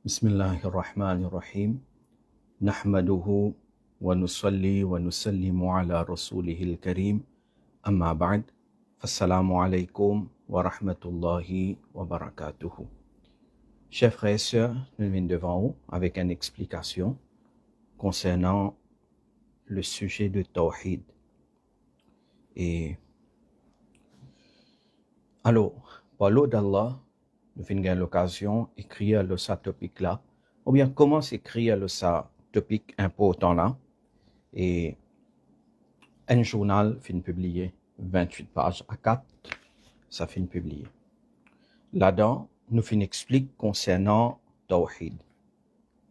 بسم الله الرحمن الرحيم نحمده ونصلي ونسلم على رسوله الكريم أما بعد فالسلام عليكم ورحمة الله وبركاته. Chers frères et sœurs, nous venons devant vous avec une explication concernant le sujet de Tawhid. Et alors, par l'eau d'Allah, nous avons l'occasion d'écrire le sa topic là, ou bien comment s'écrire le sa topic important là. Et un journal fin publié, 28 pages à 4, ça fin publié. Là-dedans, nous fin explique concernant Tawhid,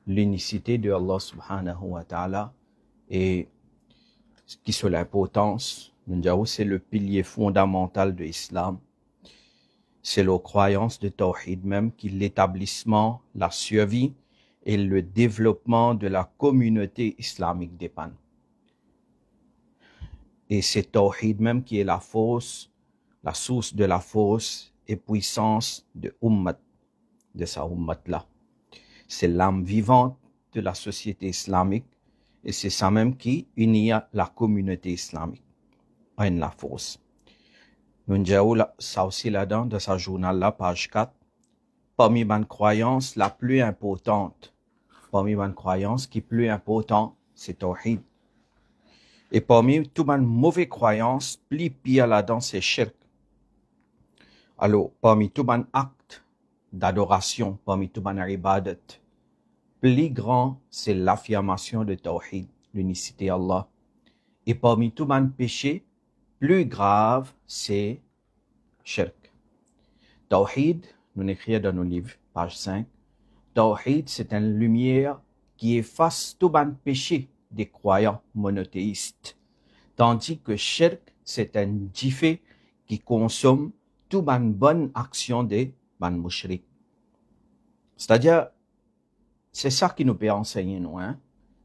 l'unicité de Allah subhanahu wa ta'ala et ce qui est l'importance, nous disons, c'est le pilier fondamental de l'islam. C'est la croyance de Tawhid même qui est l'établissement, la survie et le développement de la communauté islamique dépend. Et c'est Tawhid même qui est la force, la source de la force et puissance de Ummat, de sa Ummat là. C'est l'âme vivante de la société islamique et c'est ça même qui unit la communauté islamique en la force. Nous disons ça aussi là-dedans, dans sa journal-là, page 4, parmi mes croyances la plus importante, parmi mes croyances qui est plus importante, c'est Tawhid. Et parmi toutes mes mauvaises croyances, plus pire là-dedans, c'est Shirk. Alors, parmi tous mes actes d'adoration, parmi tous mes ibadat, plus grand, c'est l'affirmation de Tawhid, l'unicité d'Allah. Et parmi tous mes péchés, plus grave, c'est Shirk. Tawhid, nous écrivons dans nos livres, page 5, Tawhid, c'est une lumière qui efface tout ban péché des croyants monothéistes, tandis que Shirk, c'est un jiffé qui consomme tout ban bonne action des ban mushrik. C'est-à-dire, c'est ça qui nous peut enseigner, nous, hein?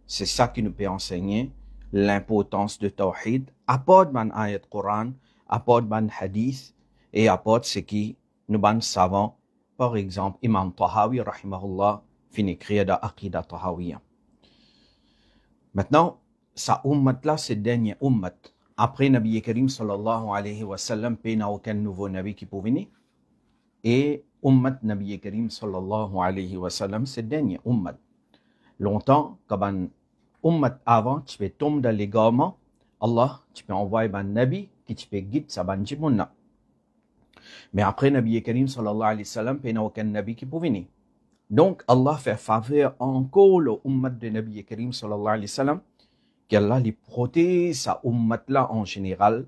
C'est ça qui nous peut enseigner l'importance de Tawhid, apporte ban ayat Coran, apporte ban hadith, et apporte ce qui nous ban savants, par exemple, Imam Tahawi, rahimahullah, fin écrire dans Aqidah Tahawiyya. Maintenant, sa ummat là, c'est dernier ummat. Après Nabi Karim sallallahu alayhi wa sallam, il n'y a aucun nouveau Nabi qui peut venir. Et ummat Nabi Karim sallallahu alayhi wa sallam, c'est dernier ummat. Longtemps, quand un ummat avant, tu peux tomber dans l'égarement, Allah, tu peux envoyer un Nabi qui te peut guider sa ban jibunna. Mais après Nabi Karim sallallahu alayhi wa sallam, il n'y a aucun Nabi qui peut venir. Donc, Allah fait faveur encore le ummat de Nabi Karim sallallahu alayhi wa sallam, qu'Allah lui protège sa ummat là en général,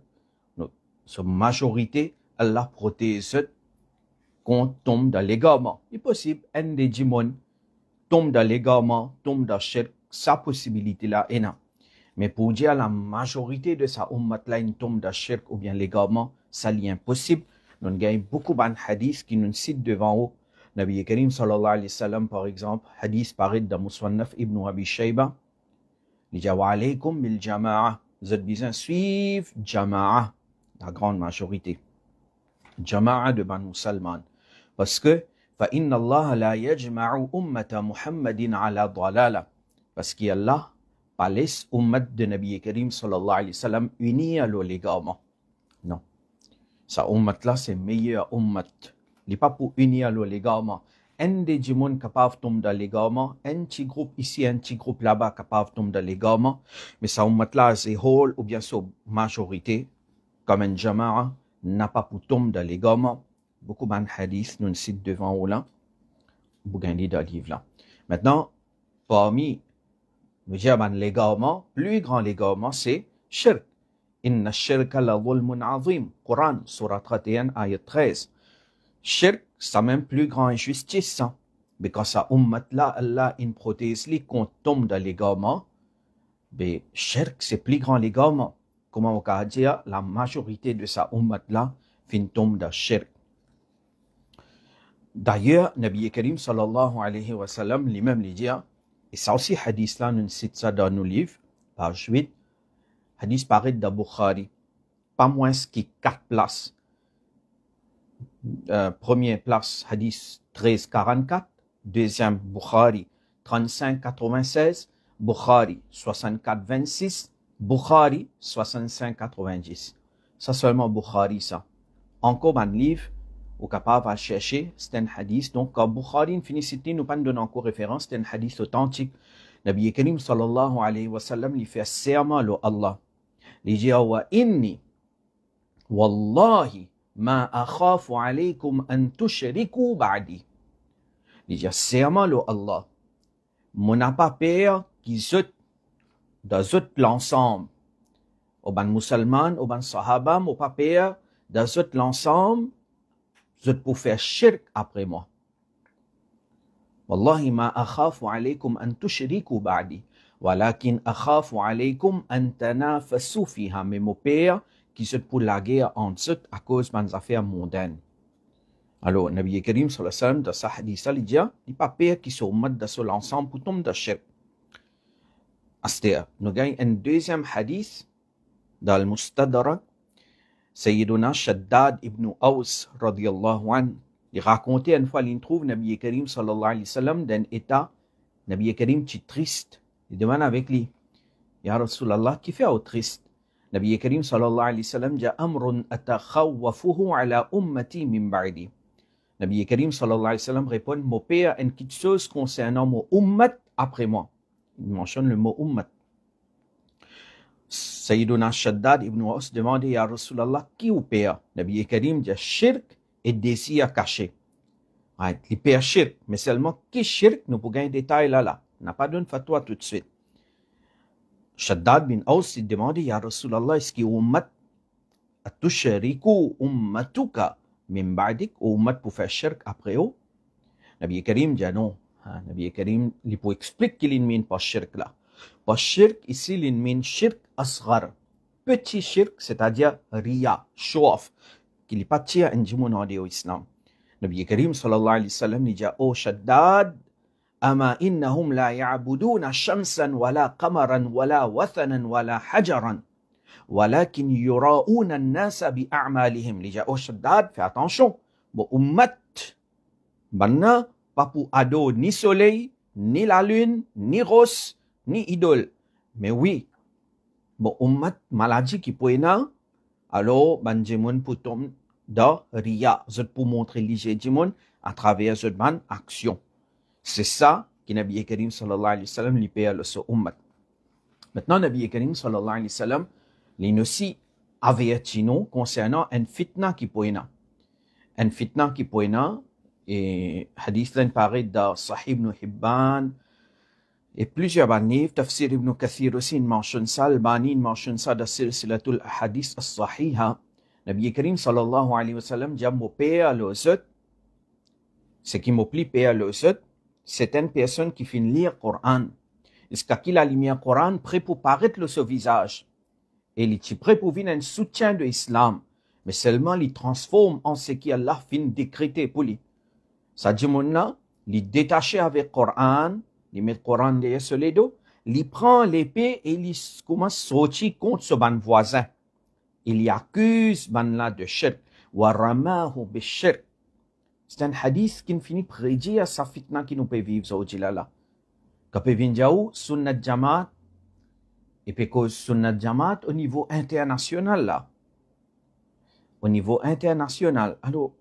sa majorité, Allah protège qu'on tombe dans l'égarement. Il est possible, un des djimon tombe dans l'égarement, tombe dans shirk, sa possibilité là est là. Mais pour dire la majorité de sa ummat là, il tombe dans shirk ou bien l'égarement, ça est impossible. Nous avons beaucoup de hadiths qui nous citent devant eux. Nabi Karim sallallahu alayhi wa sallam, par exemple, hadith parait dans Muswannaf ibn Abi Shayba. Il dit wa alaykum bil jama'a. Vous êtes besoin de suivre jama'a, la grande majorité. Jama'a de Banu Salman. Parce que, fa inna Allah la yajma'u ummata Muhammadin ala dalala. Parce qu'Allah pas laisse ummat de Nabi Karim sallallahu alayhi wa sallam unis à l'égarement. Non. Sa ummat là, c'est meilleur ummat. Il n'est pas pour unir l'égarement. Un des gens capables de tomber dans l'égarement, un petit groupe ici, un petit groupe là-bas capable de tomber dans l'égarement. Mais sa ummat là, c'est whole ou bien sa majorité, comme un jama'a, n'a pas pour tomber dans l'égarement. Beaucoup de hadiths nous citent devant eux là. Vous gagnez dans le livre là. Maintenant, parmi l'égarement, plus grand l'égarement, c'est shirk. Inna shirka la zulmun azim. Coran, surat 31, ayat 13. Shirk, c'est même plus grand injustice. Mais quand sa ummat là, Allah in protège li qu'on tombe dans l'égarement, mais shirk, c'est plus grand l'égarement. Comment on peut dire, la majorité de sa ummat là, fin tombe dans shirk. D'ailleurs, Nabi Karim sallallahu alayhi wa sallam, lui-même lui dit, et ça aussi, hadith là, nous cite ça dans nos livres, page 8, hadith paraît dans Bukhari, pas moins qui 4 places. Première place, hadith 1344, deuxième Bukhari 35-96, Bukhari 64-26, Bukhari 65-90. Ça seulement Bukhari, ça. Encore un livre, au capable à chercher, c'est un hadith. Donc, quand Bukhari finit citer, nous pas donner encore référence, c'est un hadith authentique. Nabi Karim sallallahu alayhi wa sallam, il fait serment à Allah. Il dit, wa inni, wallahi, ma akhafu alaykum an tushriku ba'di. Il dit, serment à Allah. Mon n'a pas peur qu'ils soient dans l'ensemble. Au ban musulman, au ban sahaba, mon pas peur dans l'ensemble, pour faire shirk après moi. Wallahi ma akhafu alaykum an tushriku ba'di, walakin akhafu alaykum an tanafasu fiha. Mais mon père, qui se pour la guerre entre eux à cause des affaires mondaines. Alors, Nabi Karim sallallahu alayhi wa sallam, dans sa hadith, il dit, il n'y a pas peur qui se mettent dans l'ensemble pour tomber dans le shirk. Astéa, nous avons un deuxième hadith dans le Mustadrak. Sayyiduna Shaddad ibn Aws radiyallahu anhu, il racontait une fois, il trouve Nabi Karim sallallahu alayhi wa sallam dans un état, Nabi Karim est triste. Il demande avec lui, Ya Rasulallah, qui fait au triste? Nabi Karim sallallahu alayhi wa sallam dit, Amrun atakhawwafuhu ala ummati min ba'di. Nabi Karim sallallahu alayhi wa sallam répond, mon père, une petite chose concernant mon ummat après moi. Il mentionne le mot ummat. Sayyiduna Shaddad ibn Aws demande à Rasulallah qui ou père. Nabi Karim dit shirk et désir caché. Il père shirk, mais seulement qui shirk, nous pouvons gagner des détails là. On n'a pas donné fatwa tout de suite. Shaddad bin Aws demande à Rasulallah, est-ce qu'il ummat atushriku ummatuka min ba'dik, ou ummat pour faire shirk après eux? Nabi Karim dit non. Nabi Karim, il peut expliquer qu'il ne mène pas shirk là. Pas shirk, ici, il mène shirk asghar. Petit shirk, c'est-à-dire riya, show-off, qu'il n'est pas tir en jimounade au islam. Nabi Karim sallallahu alayhi wa sallam, il dit, oh Shaddad, ama innahum la ya'buduna shamsan wala qamaran wala wathanan wala hajaran, walakin yura'una an-nasa bi'a'malihim. Il dit, oh Shaddad, fais attention, bon ummat, banna, pas pour ado ni soleil, ni la lune, ni rose, ni idole. Mais oui, bon, ummat maladie qui peut être, alors, ban jimon pour tomber dans riya, pour montrer l'ijéjimon à travers cette ban action. C'est ça que Nabi Karim sallallahu alayhi wa sallam lui paye à ce ummat. Maintenant, Nabi Karim sallallahu alayhi wa sallam, il aussi avertit nous concernant un fitna qui peut être. Un fitna qui peut être, et hadith là paraît dans Sahih ibn Hibban, et plusieurs banifs, Tafsir ibn Kathir aussi mentionne ça, Al-Bani mentionne ça dans Silsilatul Hadith as-Sahiha. Nabi Karim sallallahu alayhi wa sallam dit, mon père l'osut, ce qui m'oublie père l'osut, c'est une personne qui finit lire le Coran. Est-ce qu'il a lu le Coran prêt pour paraître le son visage? Et il est prêt pour venir un soutien de l'islam, mais seulement il transforme en ce qu'Allah finit décréter pour lui. Ça dit, mon là, il est détaché avec le Coran, il met le Coran derrière sur les dos, il prend l'épée et il commence à sortir contre ce ban voisin. Il y accuse ban là de shirk. Wa ramahu bi shirk. C'est un hadith qui finit prédire sa fitna qui nous peut vivre aujourd'hui là. Quand peut venir sunnat jamaat, et puis cause sunnat jamaat au niveau international là. Au niveau international. Alors,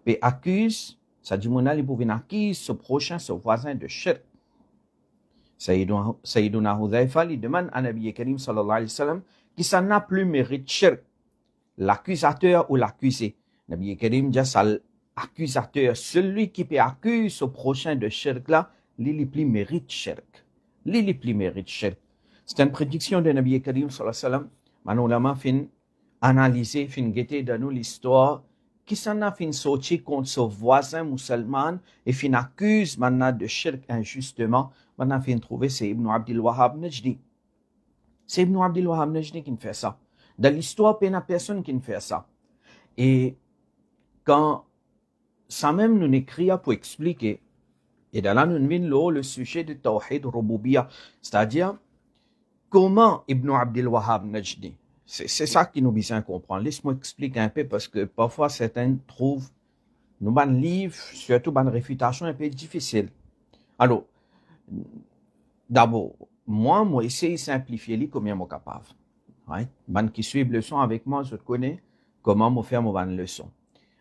il accuse, ça dit mon ali pour venir accuser ce prochain, ce voisin de shirk. Sayyiduna Hudhaifa, il demande à Nabi Karim sallallahu alayhi wa sallam qui s'en a plus mérite shirk, l'accusateur ou l'accusé. Nabi Karim dit ça, l'accusateur, celui qui peut accuser ce prochain de shirk là, il plus mérite shirk. Il plus mérite shirk. C'est une prédiction de Nabi Karim sallallahu alayhi wa sallam. Maintenant, l'ama fin analyser, fin guetter dans nous l'histoire qui s'en a fin sortir contre ce voisin musulman et fin accuse maintenant de shirk injustement. Maintenant, fin trouver c'est Ibn Abdul Wahhab Najdi. C'est Ibn Abdul Wahhab Najdi qui fait ça. Dans l'histoire, il n'y a personne qui fait ça. Et quand ça même nous écrit pour expliquer, et dans là, nous venons le sujet de Tawhid Rububiyya, c'est-à-dire comment Ibn Abdul Wahhab Najdi. C'est ça qui nous besoin comprendre. Laisse-moi expliquer un peu parce que parfois certains trouvent nous ban livre, surtout ban réfutation un peu difficile. Alors, d'abord, moi, essayer de simplifier les combien je suis capable. Right? Ban qui suivent le leçon avec moi, je connais comment me faire mon leçon.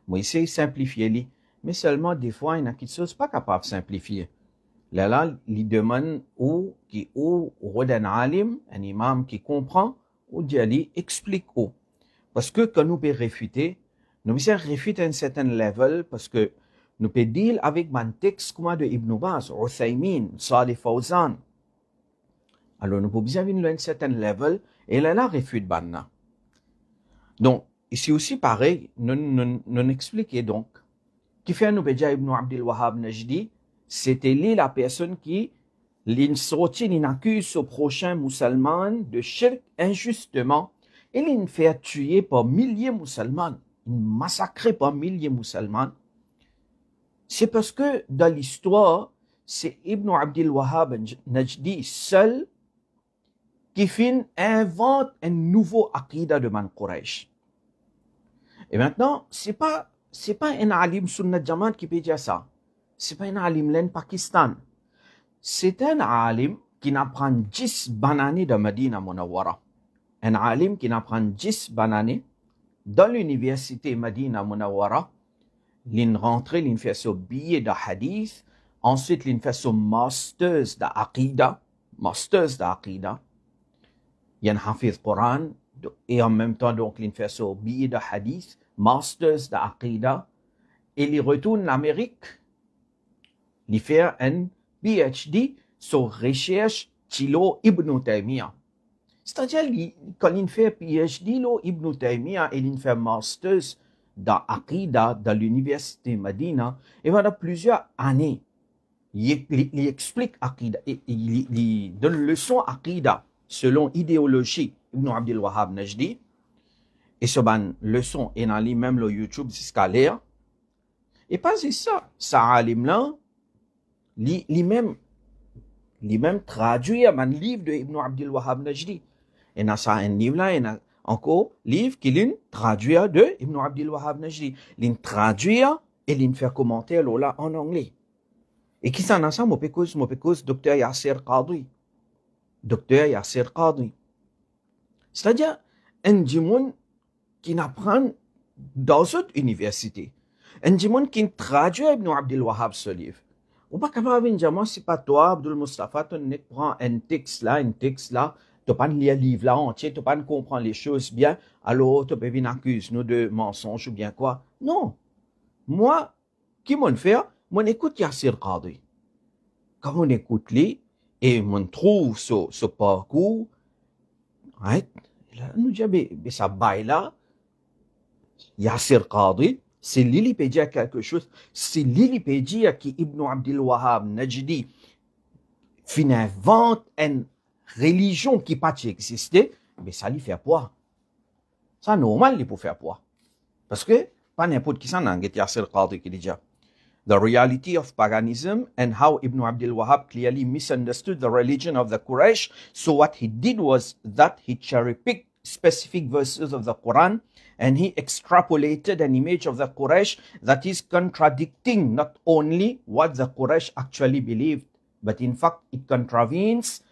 Moi, essayer de simplifier les, mais seulement des fois, il y a quelque chose pas capable de simplifier. Là, il demande ou d'un alim, un imam qui comprend, ou d'y aller explique où. Parce que quand nous pouvons réfuter, nous pouvons réfuter à un certain level parce que nous pouvons deal avec un texte comme de Ibn Baz, Uthaymin, Salih Fawzan. Alors, nous pouvons bien venir à un certain level et là, réfute banna. Donc, ici aussi, pareil, nous expliquons donc, qui fait nous dire Ibn Abdul Wahhab Najdi, c'était lui la personne qui l'accuse au prochain musulman de shirk injustement et il fait tuer par milliers de musulmans, il massacre par milliers de musulmans. C'est parce que dans l'histoire, c'est Ibn Abdul Wahhab Najdi seul qui invente un nouveau aqidah de Man Quraysh. Et maintenant, c'est pas un alim sunnat Jamaat qui peut dire ça. C'est pas un alim len Pakistan. C'est un alim qui n'apprend 10 bananes de Medina Munawwara. Un alim qui n'apprend 10 bananes dans l'université Medina Munawwara. Il rentre, il fait son billet de hadith. Ensuite, il fait son masters d'aqida. Il y a un hafiz Quran. Et en même temps, donc, il fait son billet de hadith. Masters d'aqida. Et il retourne en Amérique. Il fait un PhD sur recherche sur Ibn Taymiyyah. C'est-à-dire, quand il fait PhD sur Ibn Taymiyyah et il fait Masters d'Aqida dans l'université Medina, il va dans plusieurs années. Il explique Aqida, il donne leçon Aqida selon idéologie Ibn Abdul Wahhab Najdi. Et ce ban leçon est dans même le YouTube jusqu'à l'air. Et pas ça alim là, lui-même traduit un livre de Ibn Abdul Wahhab Najdi. Et dans ça, un livre là, il y a encore un livre qui l'in traduit de Ibn Abdul Wahhab Najdi. L'in traduit et l'in fait commenter là en anglais. Et qui s'en a ça, mon pécose, Dr. Yasir Qadhi. Dr. Yasir Qadhi. C'est-à-dire, un djimoun qui n'apprend dans cette université. Un djimoun qui traduit Ibn Abdul Wahhab ce livre. Ou pas capable de dire, moi, c'est pas toi, Abdul Mustafa, tu prends un texte là, tu pas lire le livre là entier, tu pas comprendre les choses bien, alors tu peux venir accuser nous de mensonges ou bien quoi. Non. Moi, qui m'en fait, moi, écoute Yasir Qadhi. Quand on écoute lui, et on trouve ce parcours, right? Là, nous dit, mais ça baille là, Yasir Qadhi, c'est l'Ilipédia quelque chose, c'est l'Ilipédia qui Ibn Abdul Wahhab Najdi invente une religion qui pas existé, mais ça lui fait poids. Ça normal il peut faire poids. Parce que pas n'importe qui s'en a Yasir Qadhi qui dit The reality of paganism and how Ibn Abdul Wahhab clearly misunderstood the religion of the Quraysh. So what he did was that he cherry-picked specific verses of the Quran and he extrapolated an image of the Quraysh that is contradicting not only what the Quraysh actually believed, but in fact it contravenes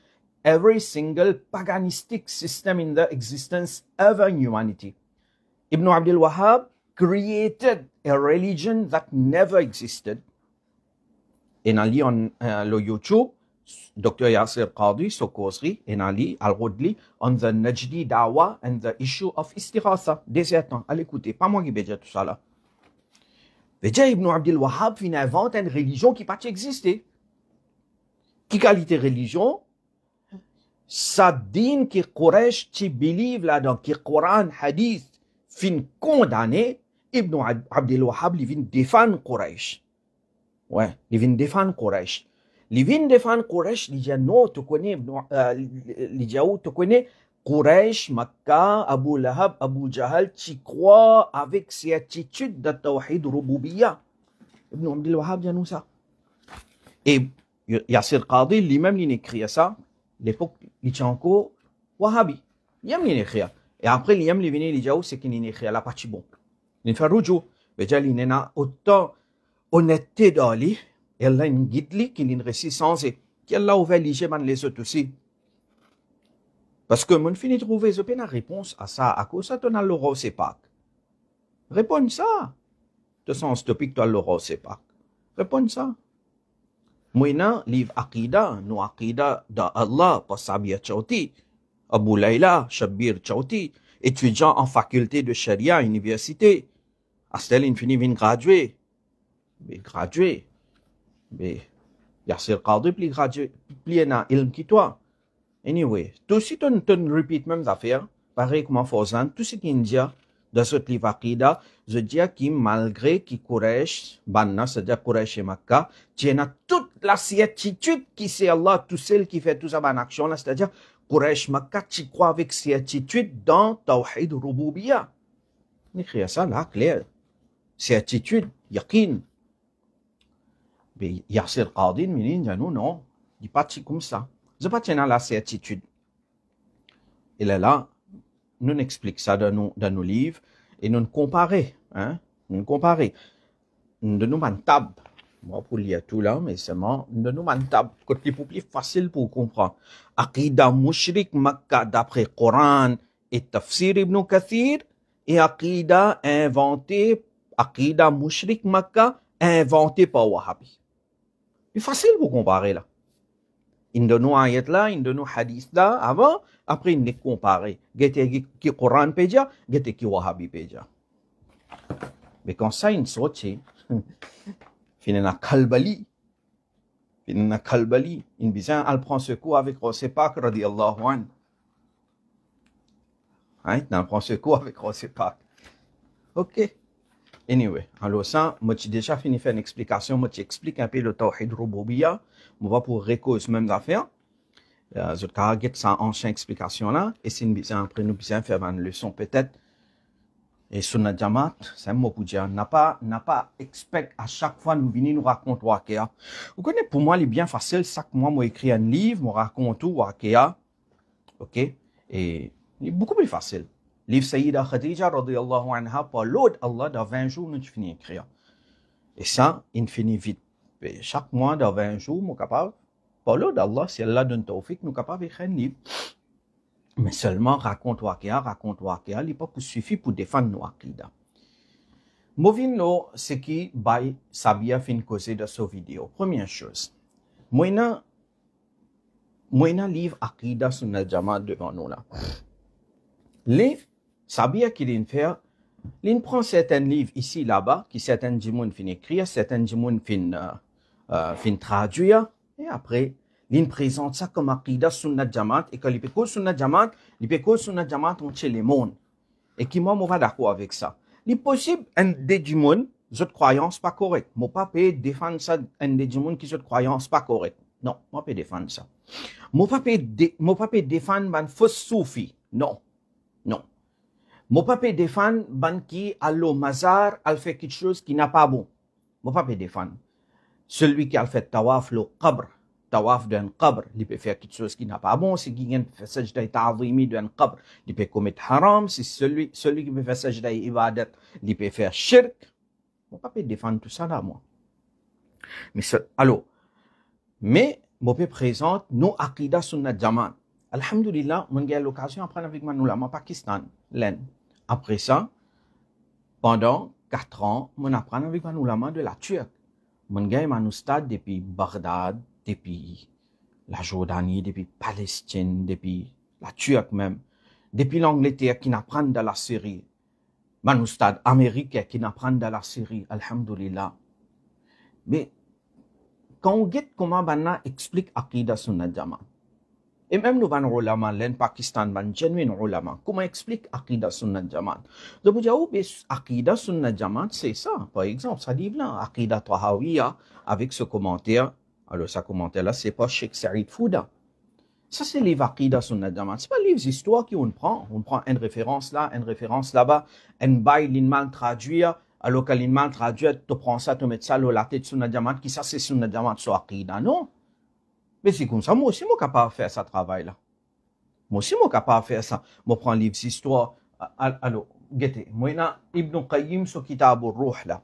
every single paganistic system in the existence ever in humanity. Ibn Abdul Wahhab created a religion that never existed. Et Ali on le YouTube, Dr. Yasir Qadhi, so causerie, et Ali al-Rodli, on the Najdi Dawah and the issue of istighatha. Désertant, allez écouter, pas moi qui vais dire tout ça là. Déjà, Ibn Abdul Wahhab invente une religion qui n'a pas existé. Qui qualité religion? Ça dit que Quraysh qui believe là-dedans, que Coran, Hadith, fin condamné, Ibn Abdul Wahhab, il vient défendre Quraysh. Ouais, il vient défendre Quraysh. Il vient défendre Quraysh, il dit non, tu connais, il dit tu connais Quraysh, Makkah, Abu Lahab, Abu Jahal, tu crois avec ces attitudes de Tawhid Rububiyya. Ibn Abdul Wahhab dit nous ça. Et Yasir Qadhi, lui-même, il écrit ça, l'époque, il tient encore Wahhabi. Il aime l'écrire. Et après, il aime les venir, il dit c'est qu'il écrit à la partie bon. Il fait roujo. Déjà, il y a autant honnêteté dans lui, et elle a une guide qui est résistance et qui a ouvert les autres aussi. Parce que mon fini trouver une réponse à ça, à cause ça, tu as l'aura c'est pas. Réponds ça. De sens topic, tu as l'aura c'est pas. Réponds ça. Moi, livre Aqida, nous Aqida d'Allah, pas Sabia Chauti, Abu Layla, Shabir Chauti, étudiant en faculté de Sharia à l'université. Astel infini vient graduer. Mais graduer. Mais Yassir Qadri plus gradué, plus na ilm qui toi. Anyway, tout ce qui ton repeat même affaire, pareil comme Fawzan, tout ce qui dit dans ce livre Aqida, je dis que malgré qui Quraysh, Banna, c'est-à-dire Quraysh et Makkah, tu as toute la certitude qui c'est Allah, tout seul qui fait tout ça en action là, c'est-à-dire Quraysh, Makkah, tu crois avec certitude dans Tawhid Rububiyya. On écrit ça là, clair. Certitude, yaqin. Mais Yassir Qadri, non, il n'est pas comme ça. Je ne pas tenir la certitude. Il est là, nous explique ça dans nos livres et nous comparer. Hein? Nous comparer. Nous nous table. Moi, pour lire tout là, mais seulement, nous nous table. Côté plus facile pour comprendre. Aqida mushrik Makkah d'après Coran et Tafsir Ibn Kathir et Aqida inventé, Aqida mushrik Makkah inventé par Wahhabi. C'est facile pour comparer là. Il donne nous ayat là, il donne nous hadith là, avant, après il les compare. Gete qui Coran pédia, gete qui Wahhabi pédia. Mais quand ça, il saute, finalement, Kalbali, il bizarre, elle prend secours avec Rosepak, radiyallahu anhu. Hein, elle prend secours avec Rosepak. Ok. Anyway, alors ça, moi j'ai déjà fini de faire une explication, moi j'explique un peu le Tawhid Rububiyya, on va pour récauser même affaire. Je vais get ça en chaîne explication là, et c'est une bizarre, après nous bien faire une leçon peut-être. Et Sunnah Jamaat, c'est un mot pour dire, n'a pas expect à chaque fois nous venir nous raconter Waqia. Vous connaissez, pour moi, il est bien facile, chaque mois, moi écris un livre, moi raconte tout Waqia. Ok? Et il est beaucoup plus facile. Livre Sayyida Khadija, radiyallahu anha, par l'autre Allah, dans 20 jours, nous finissons d'écrire. Et ça, il finit vite. Et chaque mois, dans 20 jours, nous sommes capables, par l'autre Allah, si Allah donne tawfiq, nous sommes capables d'écrire un livre. Mais seulement raconte Waqia, il n'est pas suffit pour défendre nos Aqida. Movino, ce qui by Sabia fin causer de cette vidéo. Première chose, moi, livre Aqida Sunnah Jamaat devant nous là. Les Sabia qui l'in faire, l'in prend certains livres ici là-bas, qui certains djimoun fin écrire, certains djimoun fin traduire, et après, l'in présente ça comme Aqida Sunnah Jamaat, et quand il peut Sunnah Jamaat, on chez les mondes. Et qui moi, on va d'accord avec ça. Il est possible, un des djimoun, cette croyance pas correcte. Moi, pas peut défendre ça, un des djimoun qui cette croyance pas correcte. Non, moi, peux défendre ça. Moi, pas peut défendre un faux soufi. Non. Non. Moi, pas peut défendre ban qui, allo mazar, al fait quelque chose qui n'a pas bon. Moi, pas peut défendre. Celui qui a fait tawaf le qabr, tawaf d'un qabr, il peut faire quelque chose qui n'a pas bon. Si quelqu'un fait sajda ta'zimi d'un qabr, il peut commettre haram. Si celui qui peut faire sajda ibadat, il peut faire shirk. Moi, pas peut défendre tout ça là, moi. Mais moi, peut présenter nos Aqida Sunnah Jamaat. Alhamdulillah, mon gars, l'occasion d'apprendre avec mon ulama Pakistan, l'Inde. Après ça, pendant 4 ans, mon apprendre avec mon ulama de la Turquie. Mon gars, mon stade depuis Bagdad, depuis la Jordanie, depuis Palestine, depuis la Turquie même, depuis l'Angleterre qui n'apprend de la Syrie. Mon stade américain qui n'apprend de la Syrie, alhamdulillah. Mais, quand on regarde comment Banna explique Aqida Sunnah Jamaat, et même nous avons ulama, l'en Pakistan, ban genuine ulama, comment explique Aqida Sunnah Jamaat? Donc vous dites, Aqida Sunnah Jamaat, c'est ça. Par exemple, ça dit là, Aqida Tahawiyya, avec ce commentaire. Alors, ce commentaire-là, c'est pas Sheikh Saïd Fouda. Ça, c'est les Aqida Sunnah Jamaat. C'est pas les histoires qu'on prend. On prend une référence là, une référence là-bas, un bail, l'inmal traduire. Alors, quand l'inmal traduire, tu prends ça, tu mets ça, la tête Sunnah Jamaat, qui ça, c'est Sunnah Jamaat sur Aqida, non? Mais c'est comme ça, moi aussi, je suis capable de faire ce travail-là. Moi aussi, je suis capable de faire ça. Je prends livre d'histoire. Alors, guettez, moi, Ibn Qayyim, sur Kitab al-Ruh, là.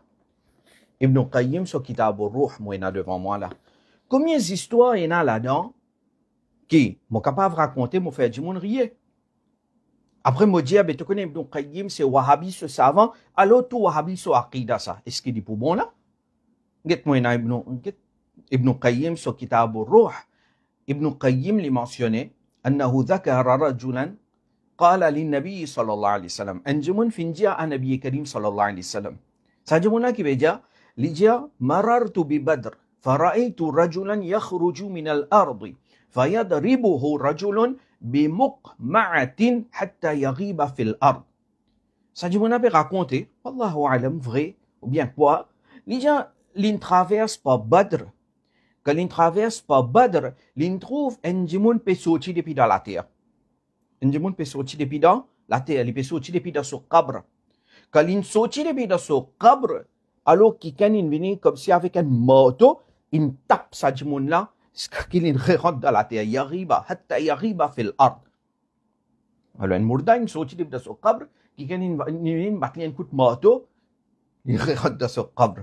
Ibn Qayyim sur Kitab al-Ruh, moi, il y en a devant moi là. Combien d'histoires il y en a là-dedans qui, moi, capable de raconter, moi, faire du monde rire. Après, moi, dire, tu connais Ibn Qayyim, c'est Wahhabi, ce savant, alors tout Wahhabi, c'est Aqida, ça. Est-ce qu'il dit pour bon là? Get-moi, Ibn Qayyim sur Kitab al-Ruh. Ibn Qayyim l'a mentionné, أنه ذكر رجلا قال للنبي صلى الله عليه وسلم أنجمون فنجا النبي كريم صلى الله عليه وسلم ساجمونا كي بيجا لجا مررت ببدر فرأيت رجلا يخرج من الأرض فيضربه رجل بمقمعة حتى يغيب في الأرض ساجمونا بي raconter والله أعلم vrai ou bien quoi لجا l'in traverse par Badr. Quand l'in traverse par Badr, l'in trouve un djimoun peut sortir depuis dans la terre. Un djimoun peut sortir depuis dans la terre, il peut sortir depuis dans son cabre. Quand l'in sortit depuis dans son cabre, alors qu'il vient comme si avec un marteau, il tape sa djimoun là, qu'il rentre dans la terre, yariba, hatta yariba fil ard. Alors un mourda, il sortit depuis dans son cabre, qu'il vient battre un coup de marteau, il rentre dans son cabre.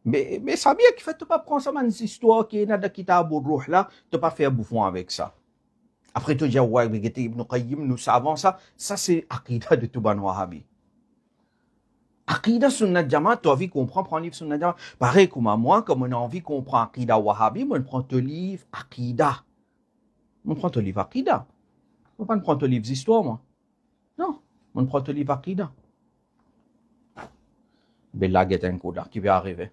Mais ça bien qu'il fait, tu pas prendre ça, une histoire qui est dans le Kitab al-Ruh là, tu pas faire bouffon avec ça. Après, tu dis, ouais, Ibn Qayyim, nous savons ça. Ça, c'est Aqida de Touban Wahhabi. Aqida Sunnat Jamaat, tu as envie qu'on prend livre Sunnat Jamaat. Pareil comme à moi, comme on a envie qu'on prend Aqida Wahhabi, on prend ton livre Aqida. On prend ton livre Aqida. On ne prend pas ton livre d'histoire, moi. Non, on prend ton livre Aqida. Bella get un coup là qui va arriver.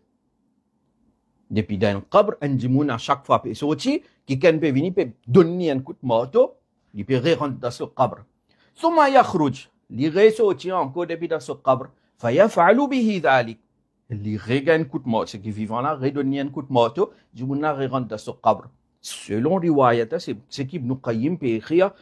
Depuis dans le cabre, un djimoun à chaque fois peut sortir, quelqu'un peut venir, peut donner un coup de marteau, il peut rentrer dans ce cabre. Suma yakhruj, il ressortit encore depuis dans ce cabre, fayaf'alu bihi dhalik. Il regagne un coup de marteau, ceux qui vivent là, redonner un coup de marteau, djimoun rentre dans ce cabre. Selon riwayat, c'est ce qu'Ibn Qayyim peut écrire,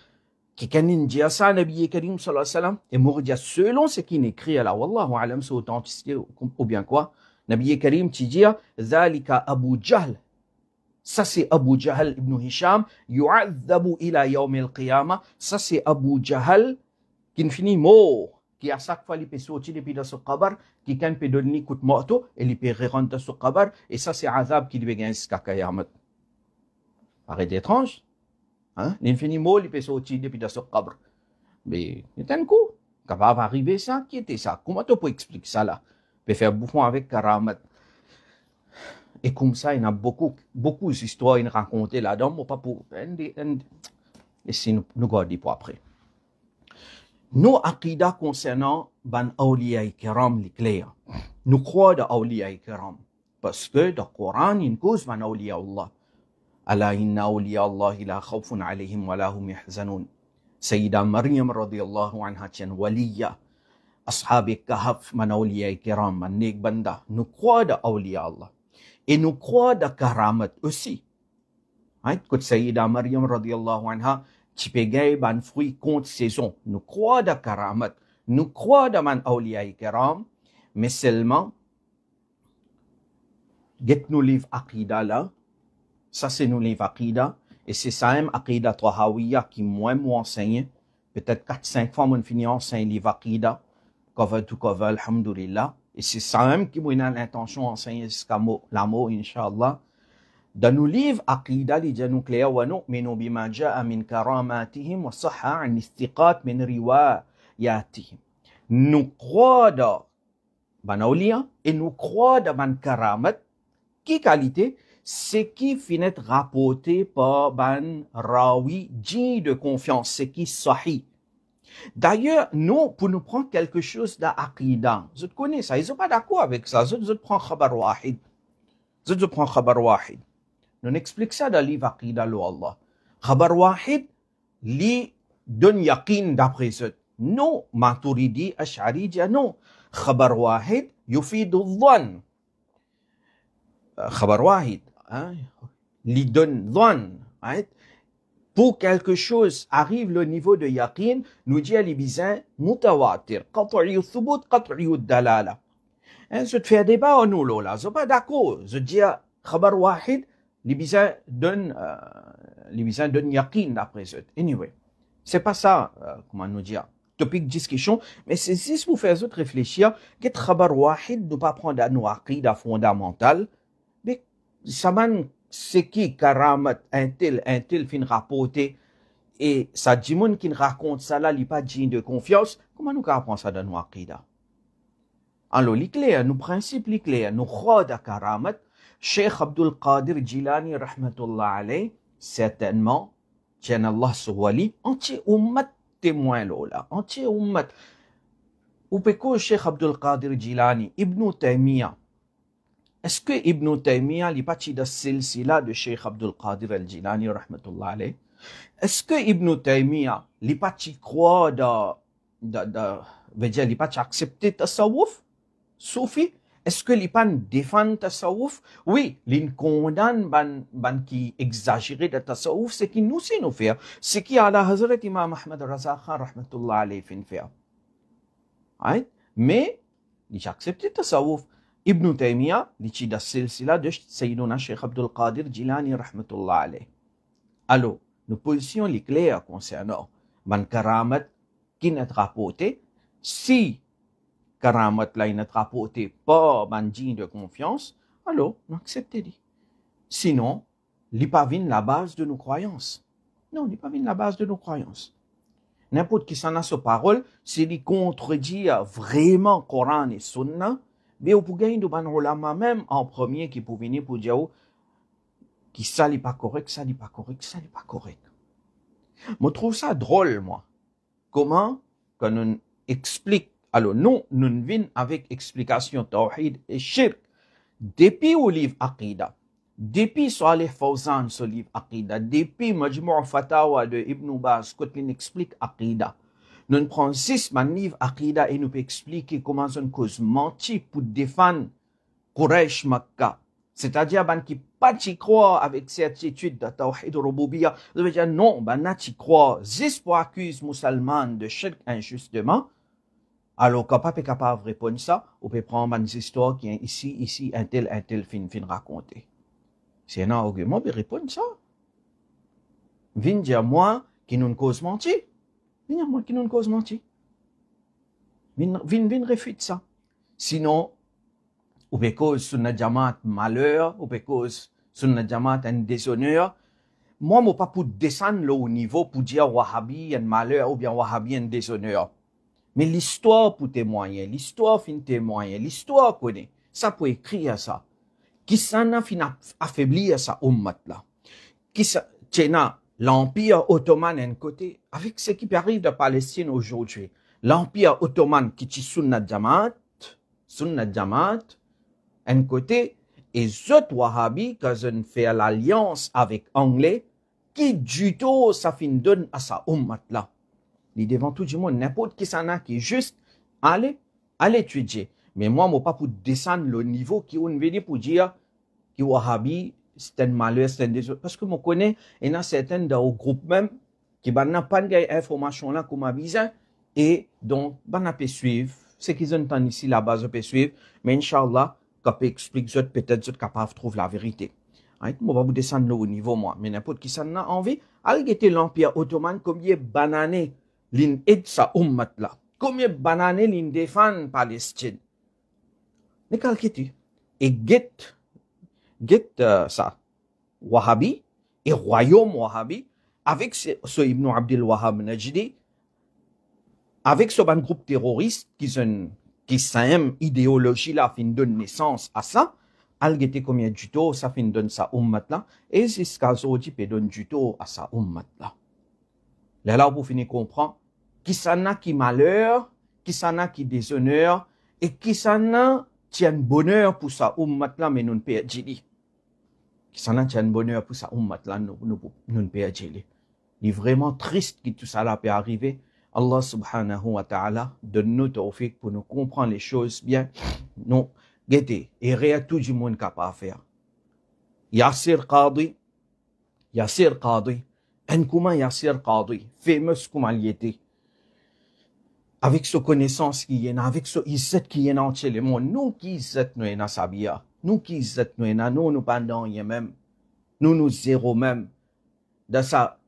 quelqu'un dit ça, Nabi Karim sallallahu alayhi wa sallam, et moi dire selon ce qu'il écrit là, wallahu alam, c'est authenticité ou bien quoi. Nabi Karim Tidia, Zalika Abu Jahl. Ça c'est Abu Jahl ibn Hisham, yu'adhabu ila yawm al-qiyamah. Ça c'est Abu Jahl qui finit mort, qui à chaque fois il peut sortir depuis dans ce qabar, qui quand peut donner coup de marteau, et il peut rentrer dans ce qabar, et ça c'est azab qui devait gagner jusqu'à Qiyamah. Paraît étrange. Hein? L'infini mort, il peut sortir depuis dans ce qabar. Mais c'est un coup. Quand va arriver ça, qui était ça? Comment tu peux expliquer ça là? Peut faire bouffon avec Karamat. Et comme ça, il y a beaucoup d'histoires à raconter là-dedans, mais pas pour. Et si nous gardons pour après. Nos aqidas concernant ban awliya kiram l'éclair. Nous croyons dans awliya kiram. Parce que dans le Coran, il y a une cause ban awliya Allah. Ala inna awliya Allah la khawfun alayhim wa la hum yahzanun. Sayyida Maryam radiyallahu anha tient waliya. أصحاب الكهف من أولياء الكرام من نيك بندا نقوى دا أولياء الله et nous croyons dans karamat aussi. Quand Sayyida Maryam radiyallahu anha tu peux gagner un fruit contre saison. Nous croyons dans karamat. Nous croyons dans man awliya kiram, mais seulement get nous livre aqida là. Ça c'est nous livre aqida et c'est ça même aqida Tahawiya qui moi enseigne. Peut-être 4-5 fois mon fini enseigne livre aqida. Cover to cover, alhamdulillah. Et c'est ça même qui m'a l'intention d'enseigner jusqu'à l'amour, Inch'Allah. Dans nos livres, Aqida, les gens nucléaires, wa nu'minu bima ja'a min karamatihim wa sahha an istiqat min riwayatihim. Nous croyons dans ban awliya et nous croyons dans ban karamat. Qui qualité? C'est qui finit rapporté par ban rawi, digne de confiance, c'est qui sahih. D'ailleurs, nous, pour nous prendre quelque chose d'Aqida, vous connaissez ça, ils ne sont pas d'accord avec ça, vous prenez khabar wahid. Vous prenez khabar wahid. Nous expliquons ça dans le livre Aqida, Allah. Khabar wahid, li donne yaqin d'après ça. Non, Maturidi, Ash'ari, dit non. Khabar wahid, yufidu dhann. Khabar wahid, li donne dhann. Pour quelque chose arrive le niveau de yaqin, nous dit à l'ibizan mutawatir, qat'i thubut, qat'i dalala. Je te fais un débat en nous là, je suis pas d'accord. Je dis khabar wahid, l'ibizan donne yaqin d'après ça. Anyway, c'est pas ça comment nous dire. topic discussion, mais c'est juste pour faire autres réfléchir, que khabar wahid ne pas prendre à nos aqida fondamentale, mais ça man, c'est qui karamat, un tel fin rapporté, et ça dit moun qui raconte ça là, il pas digne de confiance, comment nous apprendre ça dans nos aqida? Alors, l'éclair, nos principes, l'éclair, nos khada karamat, Cheikh Abdul Qadir Jilani, rahmatullah alayh, certainement, tiens Allah souwali, entier ummat témoin là, entier ummat. Ou peut-être Cheikh Abdul Qadir Jilani, Ibn Taymiyyah. Est-ce que Ibn Taymiyyah est parti de silsila de Cheikh Abdul Qadir al-Jilani, rahmatullah alayh? Est-ce que Ibn Taymiyyah est parti croire veut dire, il est parti accepter tasawwuf? Soufi? Est-ce que les pan défendent tasawwuf? Oui, les condamnent ban qui exagéré de tasawwuf, c'est qui nous c'est nous faire. C'est qui à la Hazrat Imam Ahmad Raza Khan rahmatullah alayhi fin faire. Right? Mais, il a accepté tasawwuf. Ibn Taymiyyah, il est dans silsila de Sayyiduna Cheikh Abdul Qadir Jilani rahmatullah alayhi. Alors, nos positions les claires concernant ban karamat qui n'est rapporté, si karamat là n'est rapporté par ban digne de confiance, alors on accepte. Sinon, il pas vient la base de nos croyances. Non, il pas vient la base de nos croyances. N'importe qui s'en a sa parole, s'il il contredit vraiment Coran et Sunna, mais on peut gagner de ban ulama même en premier qui peut venir pour dire qui ça n'est pas correct, ça n'est pas correct, ça n'est pas correct. Je trouve ça drôle, moi. Comment, quand on explique, alors nous venons avec explication tawhid et shirk, depuis au livre Aqida, depuis Salih Fawzan, ce livre Aqida, depuis Majmou' Fatawa de Ibn Baz, quand il explique Aqida, nous prenons 6 livres Aqida et nous peut expliquer comment on cause menti pour défendre Quraysh Makkah. C'est-à-dire, qui pas t'y croire avec certitude de Tawhid Rububiyya. Ça veut dire, non, t'y croire, juste pour accuser musulman de shirk injustement. Alors, quand pas capable de répondre ça, on peut prendre une histoire qui est ici, un tel fin raconter. C'est un argument, mais répondre ça. Viens dire moi qui nous cause mentir. Viens dire moi qui nous cause mentir. Viens réfuter ça. Sinon, ou peut cause Sunnah Jamaat malheur, ou peut cause Sunnah Jamaat un déshonneur. Moi, je ne pas pour descendre au niveau pour dire Wahhabi un malheur ou bien Wahhabi un déshonneur. Mais l'histoire pour témoigner, l'histoire fin témoigner, l'histoire connaît. Ça peut écrire ça. Qui s'en a fin affaiblir sa ummat là. Qui s'en l'Empire ottoman d'un côté, avec ce qui arrive de Palestine aujourd'hui. L'Empire ottoman qui est Sunnah Jamaat, un côté, et les autres Wahhabis, qui ont fait l'alliance avec Anglais, qui du tout ça fin donne à sa ummat là. Il devant tout le monde, n'importe qui s'en a qui est juste, allez étudier. Mais moi, je ne pas pour descendre le niveau qui on veut dire pour dire que Wahhabi, c'est un malheur, c'est un désolé. Parce que je connais, il y en a certains dans le groupe même qui n'ont pas d'informations là comme besoin et donc, on peut suivre. Ce qu'ils entendent ici, la base, on peut suivre. Mais Inch'Allah, quand on explique, peut-être, vous capable de trouver la vérité. Je ne vais pas vous descendre au niveau, moi. Mais n'importe qui s'en a envie, allez était l'Empire ottoman, combien banané l'in aide sa ummat là. Combien banané l'in défend Palestine. Mais calculez. Et get ça. Wahhabi et royaume Wahhabi, avec ce Ibn Abdel Wahhab Najdi, avec ce ban groupe terroriste qui s'aime idéologie là, fin donne naissance à ça, al gete combien du tout, ça fin donne sa ummat là, et c'est ce qu'aujourd'hui peut donner du tout à sa ummat là. Là, vous finissez comprendre, qui s'en a qui malheur, qui s'en a qui déshonneur, et qui s'en a tient bonheur pour sa ummat là, mais nous ne payons pas. Qui s'en a tient bonheur pour sa ummat là, nous ne payons pas. Il est vraiment triste que tout ça là peut arriver. Allah subhanahu wa ta'ala donne-nous tawfiq pour nous comprendre les choses bien. Non, guettez, et rien tout le monde capable de faire. Yassir Qadi, un comment Yassir Qadi, fameux comment il était. Avec sa connaissance qui est, avec sa izzat qui est entier le monde, nous qui izzat nous est sabia, nous qui izzat nous est nous pendant y même, nous zéro même. Dans ça,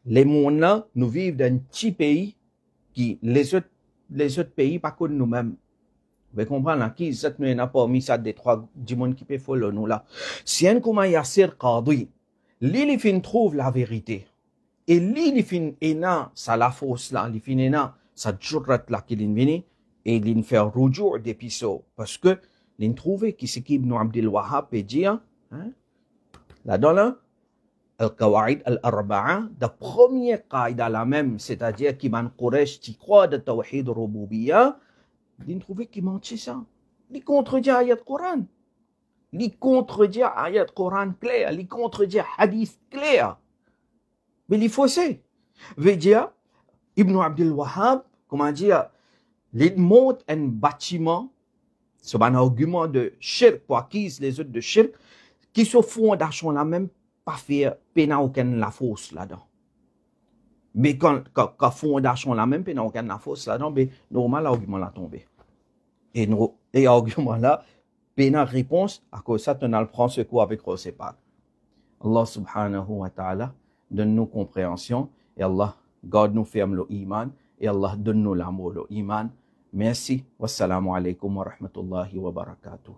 les mondes là, nous vivons dans un petit pays qui les autres pays, pas que nous-mêmes. Vous comprenez, là, qui est nous n'a pas mis ça des trois du monde qui peut follow nous là. Si un comment Yassir Qadi, lui fin trouve la vérité. Et lui fin ena ça la fausse là, lui fin ena ça jurrat là qu'il vient et il fait rujou des pisos parce que il trouve qui c'est Ibn Abdul Wahhab et dit hein, là-dedans là Al-Qawaid Al-Arba'a, la première qaïda la même, c'est-à-dire qui man Quraysh qui croit de Tawhid Rububiyya, il trouve qu'il mentit ça. Il contredit ayat Coran. Il contredit ayat Coran clair, il contredit hadith clair. Mais il faut c'est. Veut dire, Ibn Abdul Wahhab, comment dire, il monte un bâtiment, c'est un argument de shirk pour acquise les autres de shirk, qui se fondation la même, pas faire pénal aucune la fausse là-dedans. Mais quand fondation la même, pénal aucune la fausse là-dedans, mais normal l'argument l'a tombé. Et l'argument là, pénal réponse, à cause de ça, tu le prends ce coup avec Rosepak. Allah subhanahu wa ta'ala donne-nous compréhension et Allah garde-nous ferme le iman et Allah donne-nous l'amour le iman. Merci. Wassalamu alaikum wa rahmatullahi wa barakatuh.